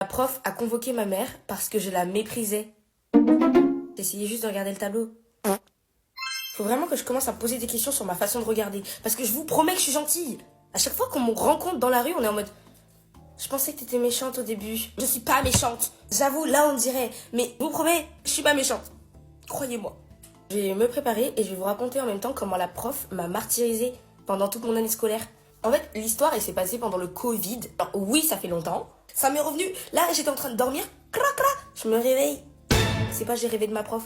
La prof a convoqué ma mère parce que je la méprisais. J'essayais juste de regarder le tableau. Faut vraiment que je commence à me poser des questions sur ma façon de regarder. Parce que je vous promets que je suis gentille. À chaque fois qu'on me rencontre dans la rue, on est en mode... Je pensais que t'étais méchante au début. Je suis pas méchante. J'avoue, là on dirait. Mais je vous promets, je suis pas méchante. Croyez-moi. Je vais me préparer et je vais vous raconter en même temps comment la prof m'a martyrisée pendant toute mon année scolaire. En fait, l'histoire, elle s'est passée pendant le Covid. Alors oui, ça fait longtemps. Ça m'est revenu. Là, j'étais en train de dormir. Je me réveille. C'est pas j'ai rêvé de ma prof.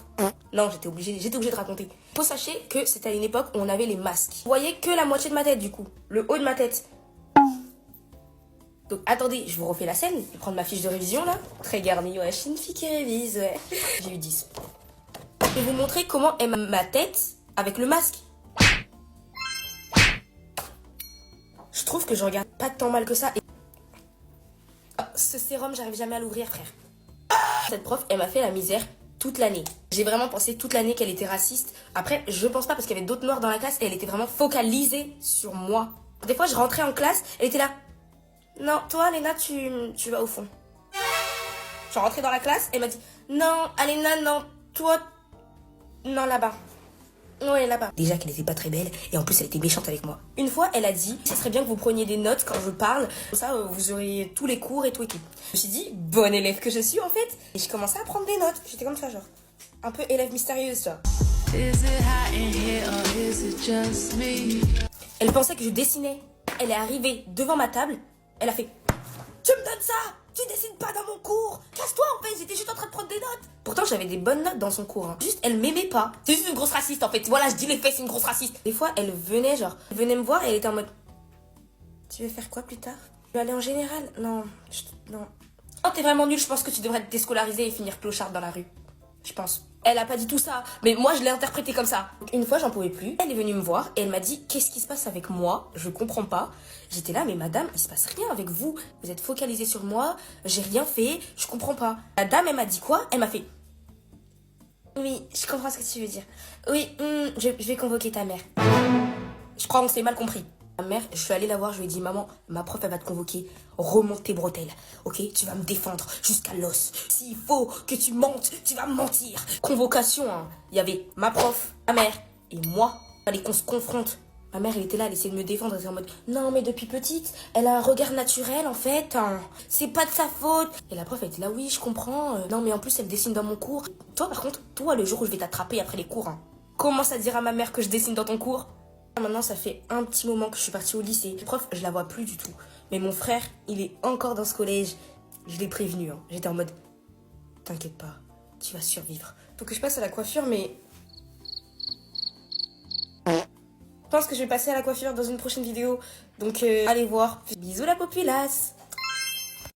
Non, j'étais obligée de raconter. Faut sachez que c'était à une époque où on avait les masques. Vous voyez que la moitié de ma tête du coup. Le haut de ma tête. Donc attendez, je vous refais la scène. Je vais prendre ma fiche de révision là. Très garnie, ouais, je suis une fille qui révise, ouais. J'ai eu 10. Je vais vous montrer comment est ma tête avec le masque. Je trouve que je regarde pas tant mal que ça. Et... Oh, ce sérum, j'arrive jamais à l'ouvrir, frère. Cette prof, elle m'a fait la misère toute l'année. J'ai vraiment pensé toute l'année qu'elle était raciste. Après, je pense pas parce qu'il y avait d'autres noirs dans la classe et elle était vraiment focalisée sur moi. Des fois, je rentrais en classe, elle était là. Non, toi, Léna, tu vas au fond. Je suis rentrée dans la classe, elle m'a dit non, Alena, non, toi, non, là-bas. Ouais, là-bas. Déjà qu'elle était pas très belle et en plus elle était méchante avec moi. Une fois, elle a dit ça serait bien que vous preniez des notes quand je parle. Comme ça, vous auriez tous les cours et tout et tout. Je me suis dit, bonne élève que je suis en fait. Et j'ai commencé à prendre des notes. J'étais comme ça, genre. Un peu élève mystérieuse, tu vois. Elle pensait que je dessinais. Elle est arrivée devant ma table. Elle a fait tu me donnes ça? Tu dessines pas dans mon cours. Casse-toi en fait, j'étais juste en train de prendre des notes. Pourtant j'avais des bonnes notes dans son cours, hein. Juste elle m'aimait pas. C'est juste une grosse raciste en fait. Voilà, je dis les faits, c'est une grosse raciste. Des fois elle venait me voir et elle était en mode tu veux faire quoi plus tard? Tu veux aller en général? Non, non. Oh t'es vraiment nulle, je pense que tu devrais te déscolariser et finir clocharde dans la rue. Je pense. Elle a pas dit tout ça, mais moi je l'ai interprété comme ça. Donc, une fois j'en pouvais plus, elle est venue me voir et elle m'a dit qu'est-ce qui se passe avec moi? Je comprends pas. J'étais là mais madame, il se passe rien avec vous. Vous êtes focalisée sur moi, j'ai rien fait, je comprends pas. La dame elle m'a dit quoi? Elle m'a fait oui, je comprends ce que tu veux dire. Oui, je vais convoquer ta mère. Je crois qu'on s'est mal compris. Ma mère, je suis allée la voir, je lui ai dit maman, ma prof elle va te convoquer, remonte tes bretelles, ok? Tu vas me défendre jusqu'à l'os. S'il faut que tu mentes, tu vas me mentir. Convocation, hein. Il y avait ma prof, ma mère et moi. Fallait qu'on se confronte. Ma mère, elle était là, elle essayait de me défendre, elle était en mode non mais depuis petite, elle a un regard naturel en fait, hein. C'est pas de sa faute. Et la prof elle était là, oui je comprends, non mais en plus elle dessine dans mon cours. Toi par contre, toi le jour où je vais t'attraper après les cours, hein, commence à dire à ma mère que je dessine dans ton cours. Maintenant, ça fait un petit moment que je suis partie au lycée. La prof, je la vois plus du tout. Mais mon frère, il est encore dans ce collège. Je l'ai prévenu, hein. J'étais en mode, t'inquiète pas, tu vas survivre. Donc je passe à la coiffure, mais... Je pense que je vais passer à la coiffure dans une prochaine vidéo. Donc allez voir. Bisous la populace.